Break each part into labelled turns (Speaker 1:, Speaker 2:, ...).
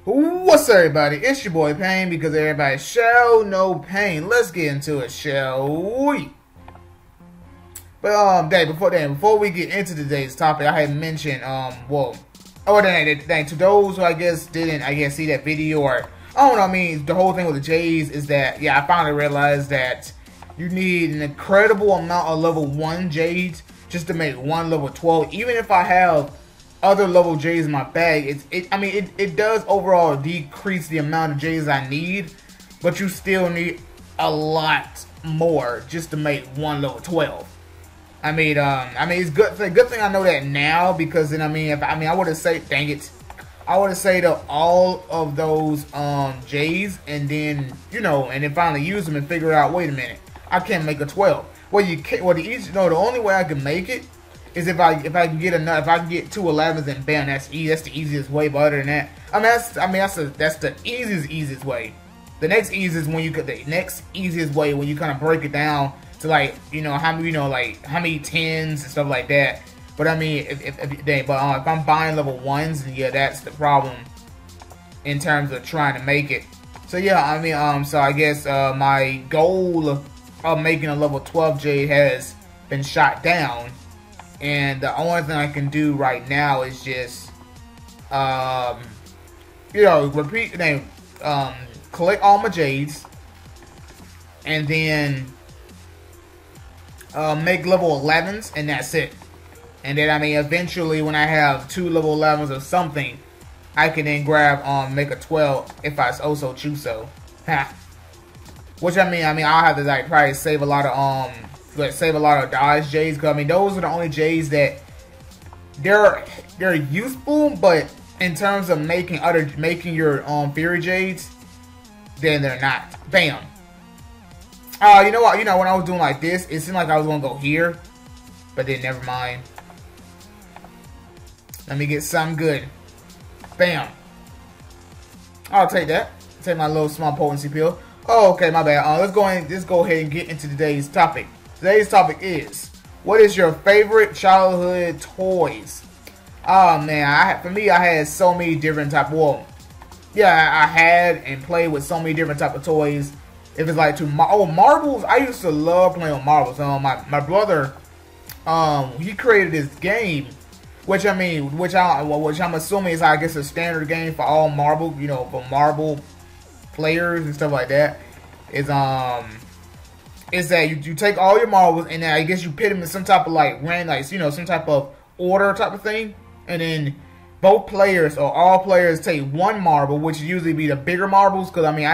Speaker 1: What's up, everybody? It's your boy Pain, because everybody shall know pain. Let's get into it, shall we? But before we get into today's topic, I had mentioned to those who I guess didn't see that video, or I don't know, I mean, the whole thing with the Jays is that I finally realized that you need an incredible amount of level 1 Jays just to make one level 12. Even if I have other level J's in my bag, it does overall decrease the amount of J's I need, but you still need a lot more just to make one level 12. It's good thing I know that now, because then I would have said, dang it, I would have saved up all of those J's and then and then finally use them and figure out, wait a minute, I can't make a 12. The only way I can make it is if I can get enough, if I can get 2 11s, then bam, that's the easiest way. But other than that, that's the easiest way. The next easiest way when you kind of break it down to how many tens and stuff like that. But if I'm buying level 1s, then that's the problem in terms of trying to make it. So so I guess my goal of making a level 12 J has been shot down. And the only thing I can do right now is just, collect all my J's, and then make level 11s, and that's it. And then eventually, when I have 2 level 11s or something, I can then grab make a 12 if I also choose so. Which I'll have to probably save a lot of Dodge J's, because those are the only J's that they're useful, but in terms of making your Fury J's, then they're not. Bam. You know what? When I was doing like this, it seemed like I was gonna go here, but then never mind. Let me get something good. Bam. I'll take that. Take my little small potency pill. Oh, okay, my bad. Let's go ahead and get into today's topic. Today's topic is, what is your favorite childhood toys? Oh man, for me, I had so many different type. I had and played with so many different type of toys. If it's marbles, I used to love playing with marbles. My brother, he created this game, which I'm assuming is, I guess, a standard game for all marble, for marble players and stuff like that. Is that you take all your marbles, and then I guess you pit them in some type of some type of order type of thing, and then both players or all players take one marble, which usually be the bigger marbles, because I think I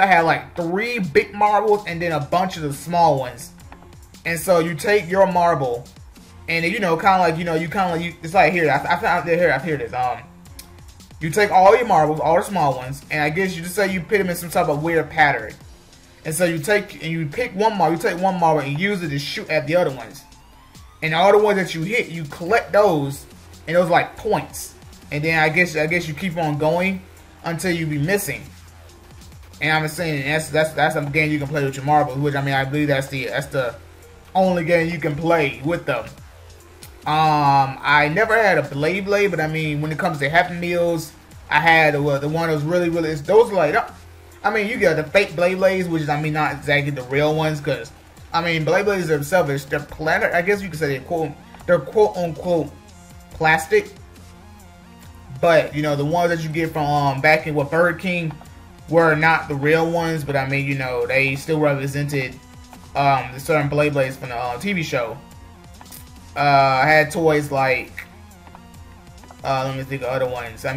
Speaker 1: had 3 big marbles and then a bunch of the small ones. And so you take your marble, and then it's like here. I've heard this. You take all your marbles, all the small ones, and I guess you just say you pit them in some type of weird pattern. And so you pick one marble, you take one marble and use it to shoot at the other ones. And all the ones that you hit, you collect those, and those like points. And then I guess you keep on going until you be missing. And I'm saying that's a game you can play with your marbles, which I believe that's the only game you can play with them. I never had a Blade, but when it comes to Happy Meals, I had the one that was really those you got the fake Blades, which is not exactly the real ones, because Blades themselves, they're planet. I guess you could say they're quote unquote plastic. But the ones that you get from back in Burger King were not the real ones, but they still represented the certain Blades from the TV show. I had toys like let me think of other ones. I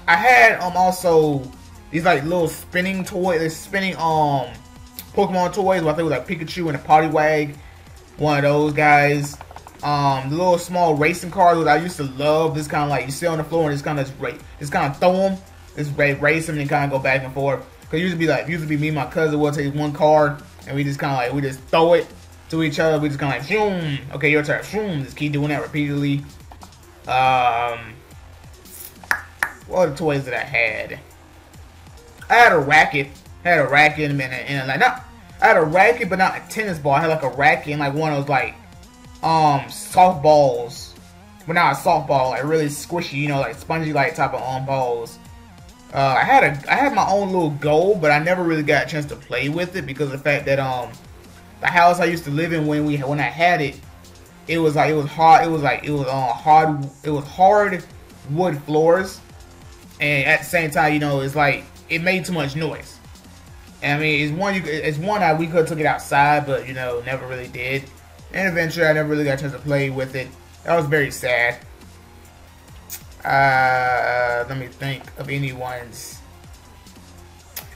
Speaker 1: had also these little spinning toys, spinning Pokemon toys. I think it was Pikachu and a Poliwag, one of those guys. The little small racing cars, which I used to love. This kind of you sit on the floor and just kind of throw them, just race them and kind of go back and forth. Cause used to be me and my cousin would take one card and we just kind of we just throw it to each other. We just kind of shoom. Okay, your turn. Shoom. Just keep doing that repeatedly. What other toys that I had? I had a racket. I had a racket and I had a racket, but not a tennis ball. I had a racket and one of those softballs but not a softball, like really squishy, you know, like spongy like type of balls. I had my own little goal, but I never really got a chance to play with it because of the fact that the house I used to live in when I had it, it was hard wood floors, and at the same time, you know, it's like it made too much noise. And I mean, it's one that we could have took it outside, but you know, never really did. And eventually, I never really got a chance to play with it. That was very sad. Let me think of any ones.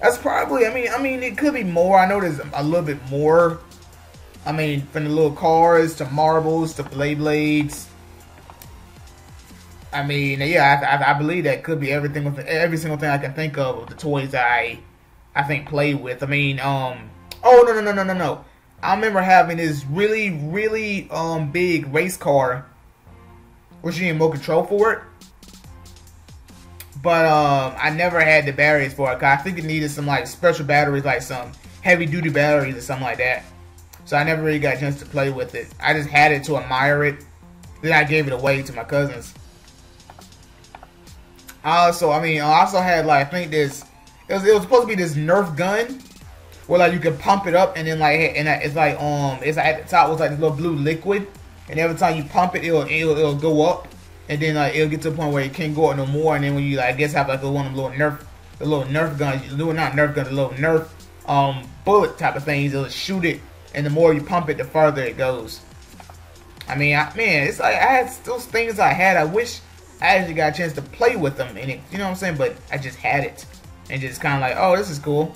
Speaker 1: That's probably, I mean, it could be more. I know there's a little bit more. I mean, from the little cars to marbles to blades. I mean, yeah, I believe that could be everything with every single thing I can think of the toys that I think played with. I mean, oh no. I remember having this really big race car, which you need remote control for it. But I never had the batteries for it, cause I think it needed some like special batteries, like some heavy duty batteries or something like that. So I never really got a chance to play with it. I just had it to admire it. Then I gave it away to my cousins. I also had like, I think it was supposed to be this Nerf gun where like you can pump it up and then like, and it's like at the top was like this little blue liquid, and every time you pump it, it'll go up, and then like it'll get to the point where it can't go up no more. And then when you like, I guess have like one of them little Nerf guns, not Nerf guns, the little Nerf bullet type of things, it'll shoot it, and the more you pump it, the farther it goes. I mean, man, it's like I had those things I had. I wish I actually got a chance to play with them, and you know what I'm saying? But I just had it, and just kind of like, oh, this is cool.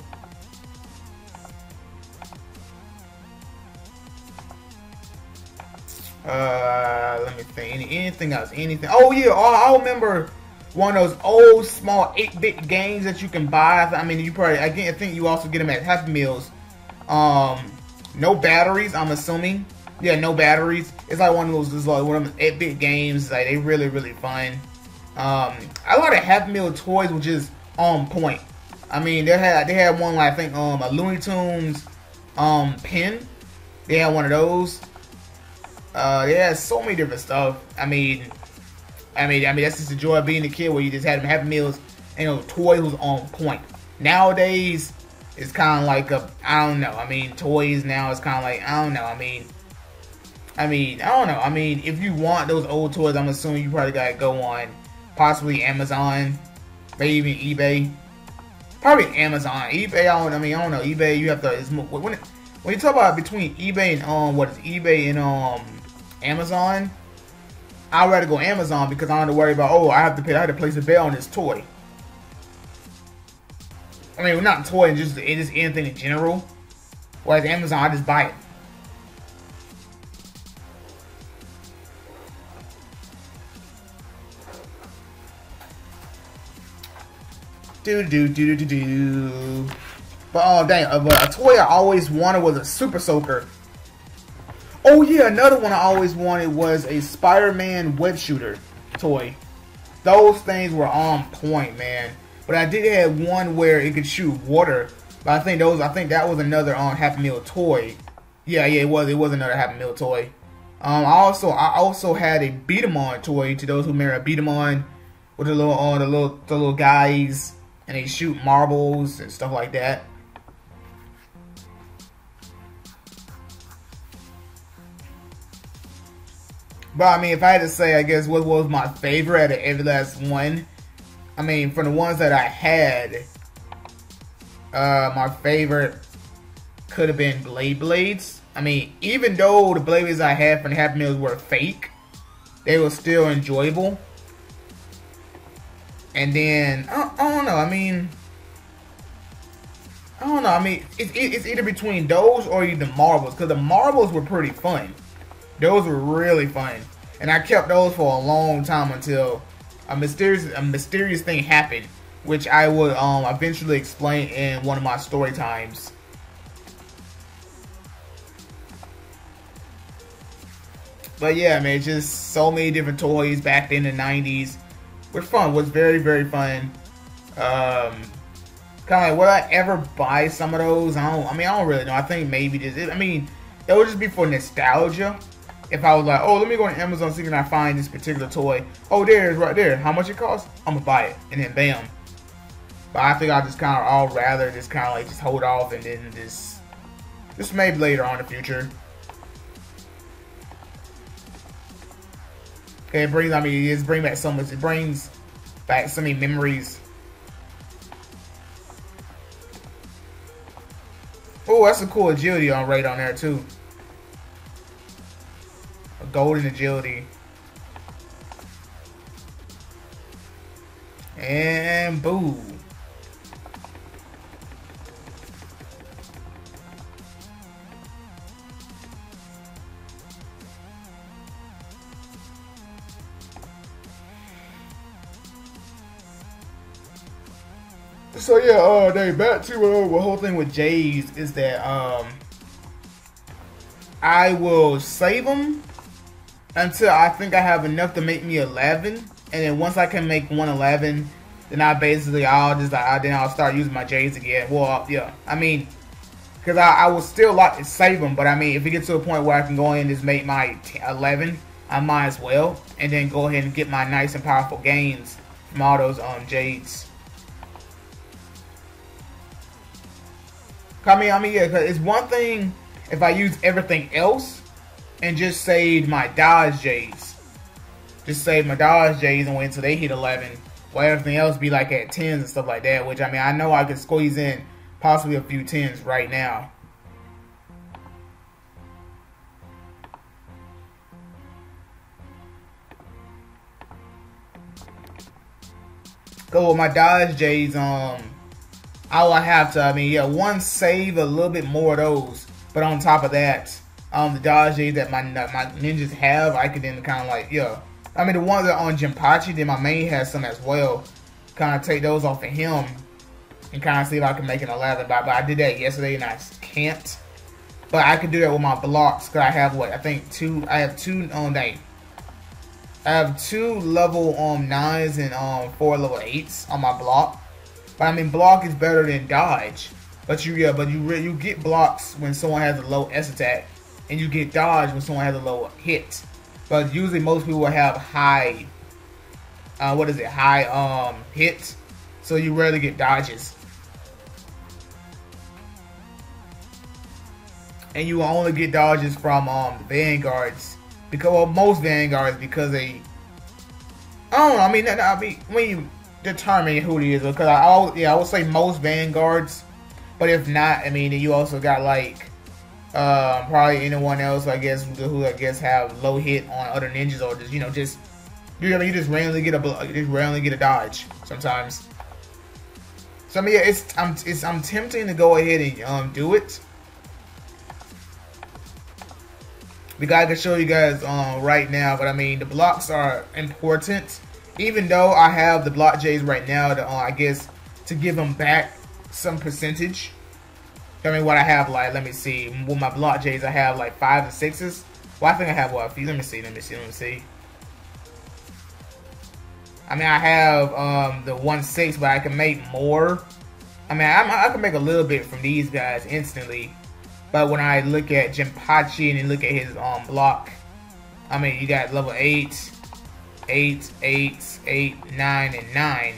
Speaker 1: Let me think. Anything else? Anything? Oh yeah, I remember one of those old small 8-bit games that you can buy. I mean, you probably I think you also get them at Happy Meals. No batteries, I'm assuming. Yeah, no batteries. It's like one of those 8-bit games. Like, they really fun. A lot of Happy Meal toys were just on point. I mean, they had one like I think a Looney Tunes pin. They had one of those. They had so many different stuff. I mean that's just the joy of being a kid, where you just had them Happy Meals and toys was on point. Nowadays, it's kind of like I don't know. I mean, toys now is kind of like, I don't know. I don't know. I mean, if you want those old toys, I'm assuming you probably gotta go on possibly Amazon, maybe even eBay. Probably Amazon, eBay. I don't know. eBay, you have to. When you talk about between eBay and eBay and Amazon, I'd rather go Amazon because I don't have to worry about, oh, I have to place a bet on this toy. I mean, not toy, just anything in general. Whereas Amazon, I just buy it. But oh dang, but a toy I always wanted was a Super Soaker. Oh yeah, another one I always wanted was a Spider-Man web shooter toy. Those things were on point, man. But I did have one where it could shoot water. But I think that was another Happy Meal toy. Yeah, it was another Happy Meal toy. I also had a Beat 'em On toy. To those who remember, a Beat 'em On with the little guys, and they shoot marbles and stuff like that. But I mean, if I had to say, I guess what was my favorite out of every last one, I mean, from the ones that I had, my favorite could have been Blades. I mean, even though the Blades I had from the Happy Meals were fake, they were still enjoyable. And then I don't know. I mean, it's either between those or the marbles, because the marbles were pretty fun. Those were really fun, and I kept those for a long time until a mysterious thing happened, which I would eventually explain in one of my story times. But yeah, man, just so many different toys back in the 90s. Was fun. Was very fun. Kind of like, will I ever buy some of those? I don't really know. I think maybe just, that would just be for nostalgia. if I was like, oh, let me go on Amazon, see can I find this particular toy. Oh, there it is right there. How much it costs? I'm gonna buy it, and then bam. But I think I just kind of, I'll rather just kind of like just hold off and then just maybe later on in the future. Okay, it brings, I mean, it brings back so much. It brings back so many memories. Oh, that's a cool agility on right on there too. A golden agility. And boom. So yeah, back to the whole thing with Jays is that I will save them until I think I have enough to make me 11, and then once I can make 111, then I'll start using my Jays again. Well, yeah, I mean, because I will still like to save them, but I mean, if it gets to a point where I can go in and just make my 11, I might as well, and then go ahead and get my nice and powerful gains from all those Jades. I mean, yeah, cause it's one thing if I use everything else and just save my Dodge Jays. Just save my Dodge Jays and wait until they hit 11. While everything else be like at 10s and stuff like that. Which, I mean, I know I could squeeze in possibly a few 10s right now. Go with my Dodge Jays, I will have to, I mean, yeah, one, save a little bit more of those. But on top of that, the Dodge Jays that my ninjas have, I could then kind of like, yeah. I mean, the ones that are on Jinpachi, then my main has some as well. Kind of take those off of him and kind of see if I can make an 11. But I did that yesterday and I can't. But I could do that with my blocks because I have what? I think two, I have two on I have 2 level 9s and 4 level 8s on my block. But I mean, block is better than dodge. But you get blocks when someone has a low S attack, and you get dodge when someone has a low hit. But usually most people will have high, high hit, so you rarely get dodges. And you will only get dodges from the Vanguards, because, well, most Vanguards, because they, I don't know, I mean when you determine who it is, because I would say most Vanguards, but if not, I mean, you also got like probably anyone else, I guess, who I guess have low hit on other ninjas, or just you just randomly get a dodge sometimes. So I mean, yeah, I'm tempting to go ahead and do it, because I can show you guys right now. But I mean, the blocks are important. Even though I have the block Jays right now, to I guess to give them back some percentage. I mean, what I have, like, let me see. With my block Jays, I have like 5 and 6s. Well, I think I have what? Let me see. I mean, I have the 1/6, but I can make more. I mean, I can make a little bit from these guys instantly. But when I look at Jinpachi and look at his block, I mean, you got level 8. 8, 8, 8, 9, and 9.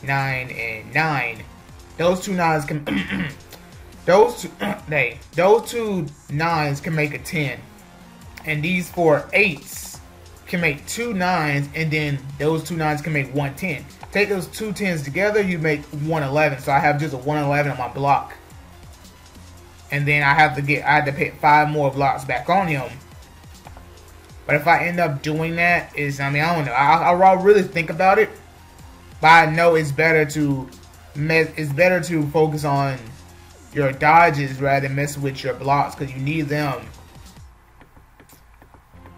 Speaker 1: 9 and 9. Those two 9s can those two 9s can make a 10. And these 4 8s can make 2 9s, and then those 2 9s can make 1 10. Take those 2 10s together, you make 1 11. So I have just a 1 11 on my block. And then I had to put 5 more blocks back on him. But if I end up doing that, I mean, I don't know. I'll really think about it. But I know it's better to focus on your dodges rather than mess with your blocks, because you need them.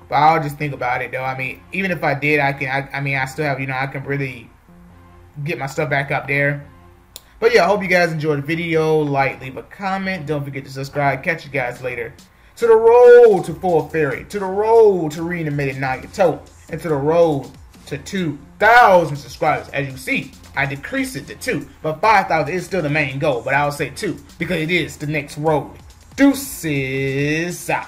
Speaker 1: But I'll just think about it though. I mean, even if I did, I still have, I can really get my stuff back up there. But yeah, I hope you guys enjoyed the video. Like, leave a comment. Don't forget to subscribe. Catch you guys later. To the road to Full Fairy, to the road to reanimated Nagato, and to the road to 2,000 subscribers. As you see, I decreased it to 2, but 5,000 is still the main goal, but I'll say 2, because it is the next road. Deuces out.